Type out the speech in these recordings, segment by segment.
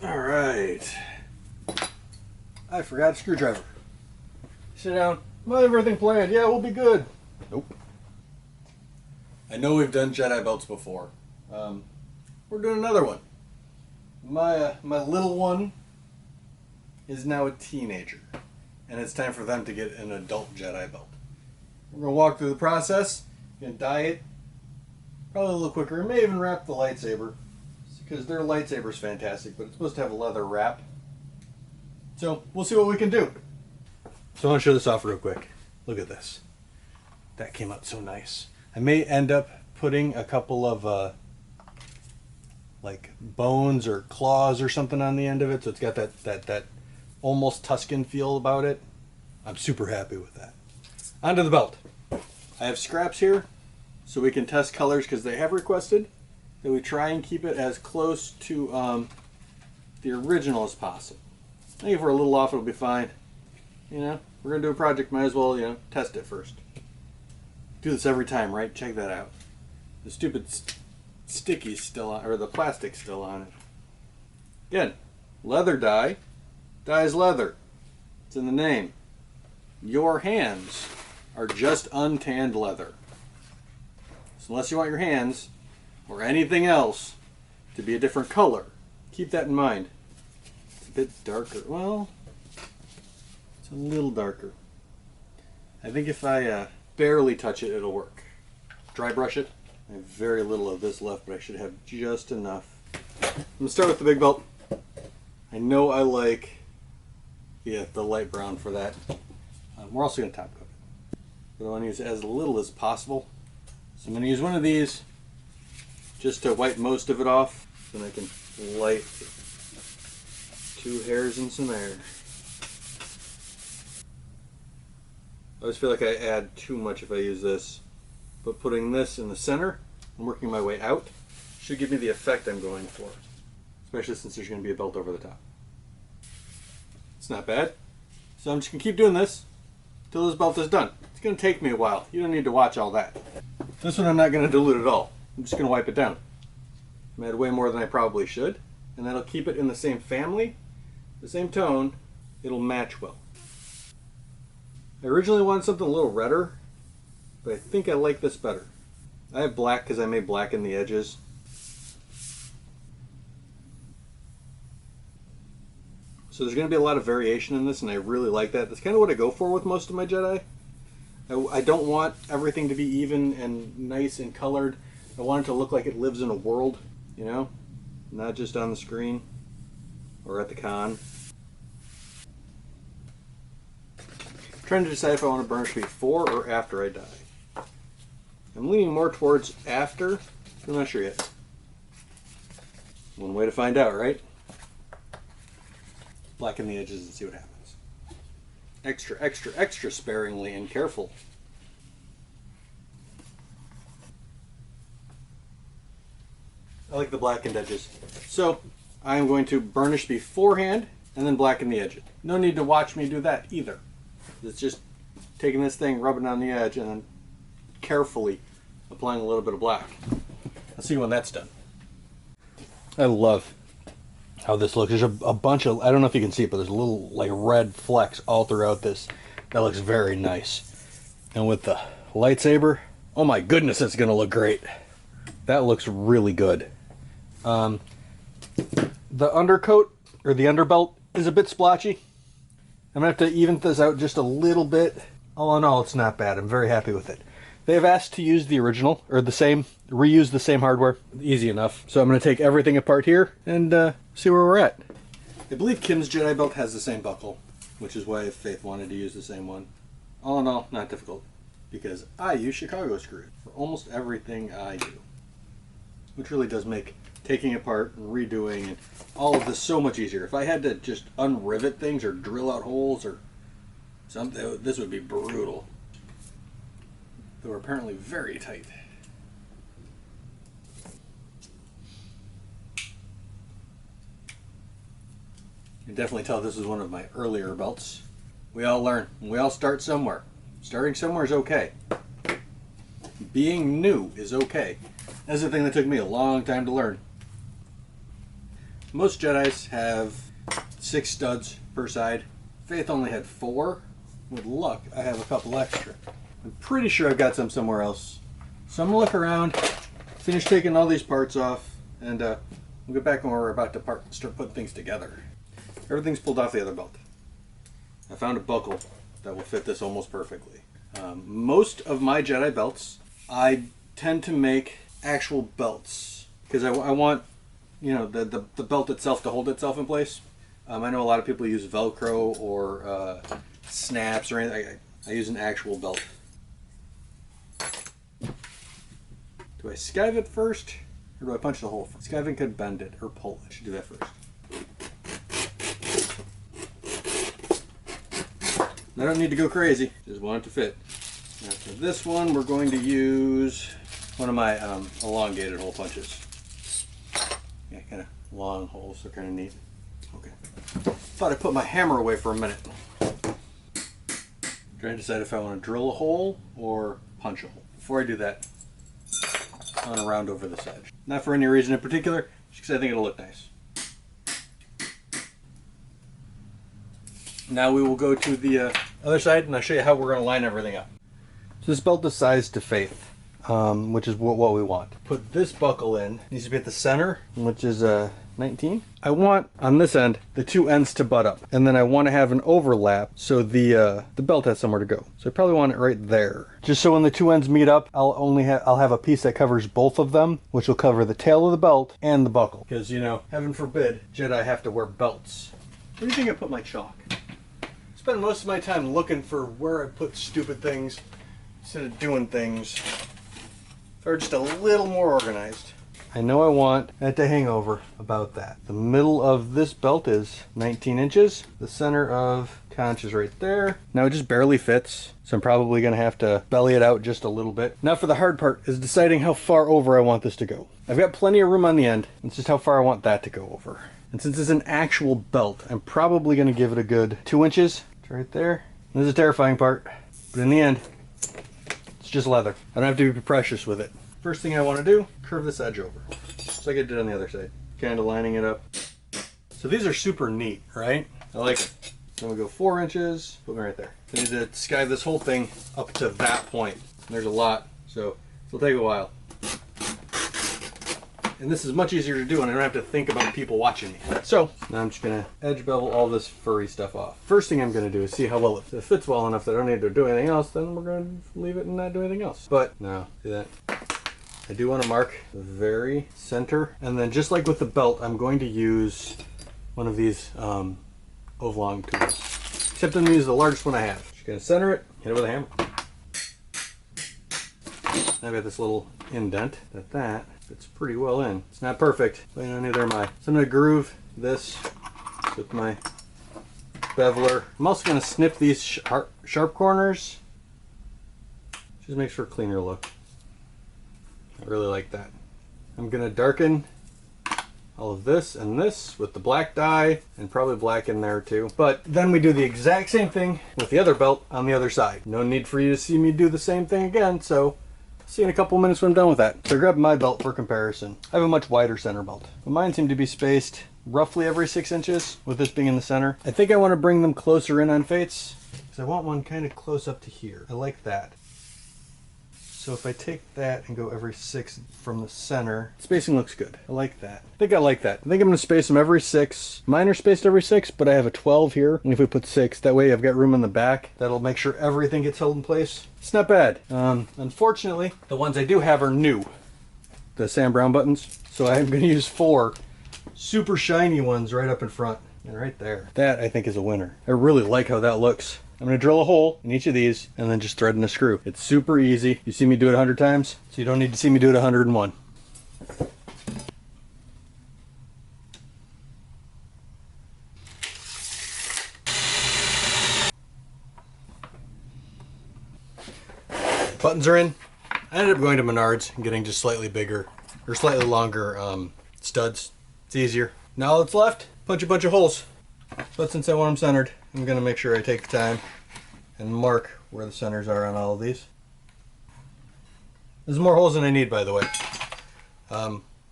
All right. I forgot a screwdriver. Sit down. Well, everything planned. Yeah, we'll be good. Nope. I know we've done Jedi belts before. We're doing another one. My little one is now a teenager, and it's time for them to get an adult Jedi belt. We're gonna walk through the process. Gonna dye it probably a little quicker. May even wrap the lightsaber because their lightsaber's fantastic, but it's supposed to have a leather wrap. So we'll see what we can do. So I want to show this off real quick. Look at this. That came out so nice. I may end up putting a couple of like bones or claws or something on the end of it, so it's got that almost Tuscan feel about it. I'm super happy with that. Onto the belt. I have scraps here so we can test colors because they have requested that we try and keep it as close to the original as possible. I think if we're a little off, it'll be fine. You know, we're gonna do a project, might as well, you know, test it first. Do this every time, right? Check that out. The stupid sticky's still on, or the plastic's still on it. Again, leather dye. Dye's leather. It's in the name. Your hands are just untanned leather. So unless you want your hands or anything else to be a different color, keep that in mind. It's a bit darker. Well, it's a little darker. I think if I barely touch it, it'll work. Dry brush it. I have very little of this left, but I should have just enough. I'm gonna start with the big belt. I know I like the light brown for that. We're also gonna top coat it, but I want to use as little as possible. So I'm gonna use one of these just to wipe most of it off. Then I can light 2 hairs and some air. I always feel like I add too much if I use this, but putting this in the center and working my way out should give me the effect I'm going for, especially since there's going to be a belt over the top. It's not bad. So I'm just going to keep doing this until this belt is done. It's going to take me a while. You don't need to watch all that. This one I'm not going to dilute at all. I'm just going to wipe it down. I add way more than I probably should, and that'll keep it in the same family, the same tone. It'll match well. I originally wanted something a little redder, but I think I like this better. I have black because I may blacken the edges. So there's going to be a lot of variation in this, and I really like that. That's kind of what I go for with most of my Jedi. I don't want everything to be even and nice and colored. I want it to look like it lives in a world, you know? Not just on the screen or at the con. I'm trying to decide if I want to burnish before or after I dye. I'm leaning more towards after, but I'm not sure yet. One way to find out, right? Blacken the edges and see what happens. Extra, extra, extra sparingly and careful. I like the blackened edges. So I'm going to burnish beforehand and then blacken the edges. No need to watch me do that either. It's just taking this thing, rubbing it on the edge, and then carefully applying a little bit of black. Let's see when that's done. I love how this looks. There's a bunch of, I don't know if you can see it, but there's little like red flecks all throughout this. That looks very nice. And with the lightsaber, oh my goodness, it's gonna look great. That looks really good. The undercoat, or the underbelt, is a bit splotchy. I'm gonna have to even this out just a little bit. All in all, it's not bad. I'm very happy with it. They've asked to use the original, or the same, reuse the same hardware. Easy enough. So I'm gonna take everything apart here and see where we're at. I believe Kim's Jedi Belt has the same buckle, which is why Faith wanted to use the same one. All in all, not difficult, because I use Chicago screws for almost everything I do, which really does make taking apart and redoing and all of this so much easier. If I had to just unrivet things or drill out holes or something, this would be brutal. They were apparently very tight. You can definitely tell this is one of my earlier belts. We all learn. We all start somewhere. Starting somewhere is okay. Being new is okay. That's the thing that took me a long time to learn. Most Jedis have 6 studs per side. Faith only had 4. With luck, I have a couple extra. I'm pretty sure I've got some somewhere else. So I'm gonna look around, finish taking all these parts off, and we'll get back when we're about to start putting things together. Everything's pulled off the other belt. I found a buckle that will fit this almost perfectly. Most of my Jedi belts, I tend to make actual belts because I want, you know, the belt itself to hold itself in place. I know a lot of people use Velcro or snaps or anything. I use an actual belt. Do I skive it first or do I punch the hole first? Skiving could bend it or pull it. I should do that first. I don't need to go crazy, just want it to fit. Now for this one, we're going to use one of my elongated hole punches. Yeah, kind of long holes, they're kind of neat. Okay. Thought I'd put my hammer away for a minute. Trying to decide if I want to drill a hole or punch a hole. Before I do that, I want to round over this edge. Not for any reason in particular, just because I think it'll look nice. Now we will go to the other side and I'll show you how we're going to line everything up. So this belt is sized to Faith, which is what we want. Put this buckle in. It needs to be at the center, which is 19. I want, on this end, the 2 ends to butt up. And then I want to have an overlap so the belt has somewhere to go. So I probably want it right there. Just so when the 2 ends meet up, I'll have a piece that covers both of them, which will cover the tail of the belt and the buckle. Because, you know, heaven forbid, Jedi have to wear belts. Where do you think I put my chalk? I spend most of my time looking for where I put stupid things instead of doing things. Or just a little more organized. I know I want it to hang over about that. The middle of this belt is 19 inches. The center of conch is right there. Now it just barely fits, so I'm probably gonna have to belly it out just a little bit. Now for the hard part is deciding how far over I want this to go. I've got plenty of room on the end. It's just how far I want that to go over. And since it's an actual belt, I'm probably gonna give it a good 2 inches. It's right there. This is the terrifying part, but in the end, it's just leather. I don't have to be precious with it. First thing I want to do, curve this edge over, just like I did on the other side. Kind of lining it up. So these are super neat, right? I like it. Then we go 4 inches, put me right there. I need to skive this whole thing up to that point. And there's a lot, so it'll take a while. And this is much easier to do and I don't have to think about people watching me. So now I'm just gonna edge bevel all this furry stuff off. First thing I'm gonna do is see how well it fits well enough that I don't need to do anything else, then we're gonna leave it and not do anything else. But no, see that? I do want to mark the very center. And then just like with the belt, I'm going to use one of these oblong tools. Except I'm gonna use the largest one I have. Just gonna center it, hit it with a hammer. I've got this little indent that fits pretty well in. It's not perfect, but you know, neither am I. So I'm gonna groove this with my beveler. I'm also gonna snip these sharp corners. Just makes for a cleaner look. I really like that. I'm gonna darken all of this and this with the black dye and probably black in there too. But then we do the exact same thing with the other belt on the other side. No need for you to see me do the same thing again, so see you in a couple minutes when I'm done with that. So grab my belt for comparison. I have a much wider center belt, but mine seem to be spaced roughly every 6 inches, with this being in the center. I think I want to bring them closer in on Faith's, because I want one kind of close up to here. I like that. So if I take that and go every 6 from the center, spacing looks good. I like that. I think I like that. I think I'm gonna space them every 6. Mine are spaced every 6, but I have a 12 here. And if we put 6, that way I've got room in the back. That'll make sure everything gets held in place. It's not bad. Unfortunately, the ones I do have are new. The Sam Brown buttons. So I'm gonna use 4 super shiny ones right up in front. And right there. That I think is a winner. I really like how that looks. I'm going to drill a hole in each of these and then just thread in a screw. It's super easy. You see me do it 100 times, so you don't need to see me do it 101. Buttons are in. I ended up going to Menards and getting just slightly bigger or slightly longer studs. It's easier. Now all that's left, punch a bunch of holes. But since I want them centered, I'm going to make sure I take the time and mark where the centers are on all of these. There's more holes than I need, by the way.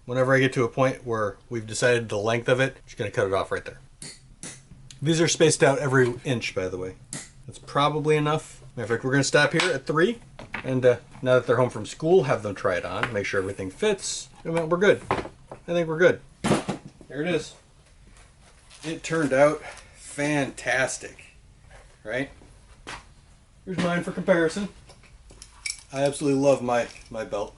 whenever I get to a point where we've decided the length of it, just going to cut it off right there. These are spaced out every inch, by the way. That's probably enough. Matter of fact, we're going to stop here at 3. And now that they're home from school, have them try it on. Make sure everything fits. And we're good. I think we're good. There it is. It turned out fantastic. Right? Here's mine for comparison. I absolutely love my belt.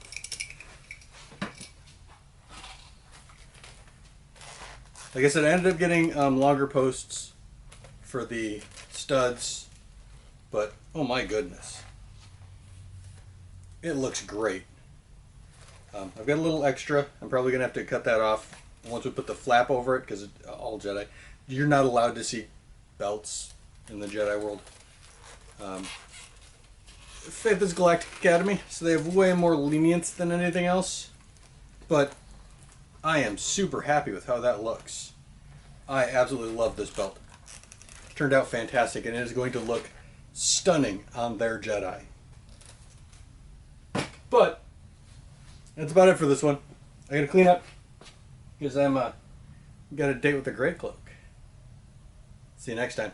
Like I said, I ended up getting longer posts for the studs, but oh my goodness, it looks great. I've got a little extra. I'm probably going to have to cut that off once we put the flap over it, because all Jedi, you're not allowed to see belts in the Jedi world. Faith is Galactic Academy, so they have way more lenience than anything else, but I am super happy with how that looks. I absolutely love this belt. Turned out fantastic, and it is going to look stunning on their Jedi. But that's about it for this one. I gotta clean up because I'm got a date with the Grey Cloak. See you next time.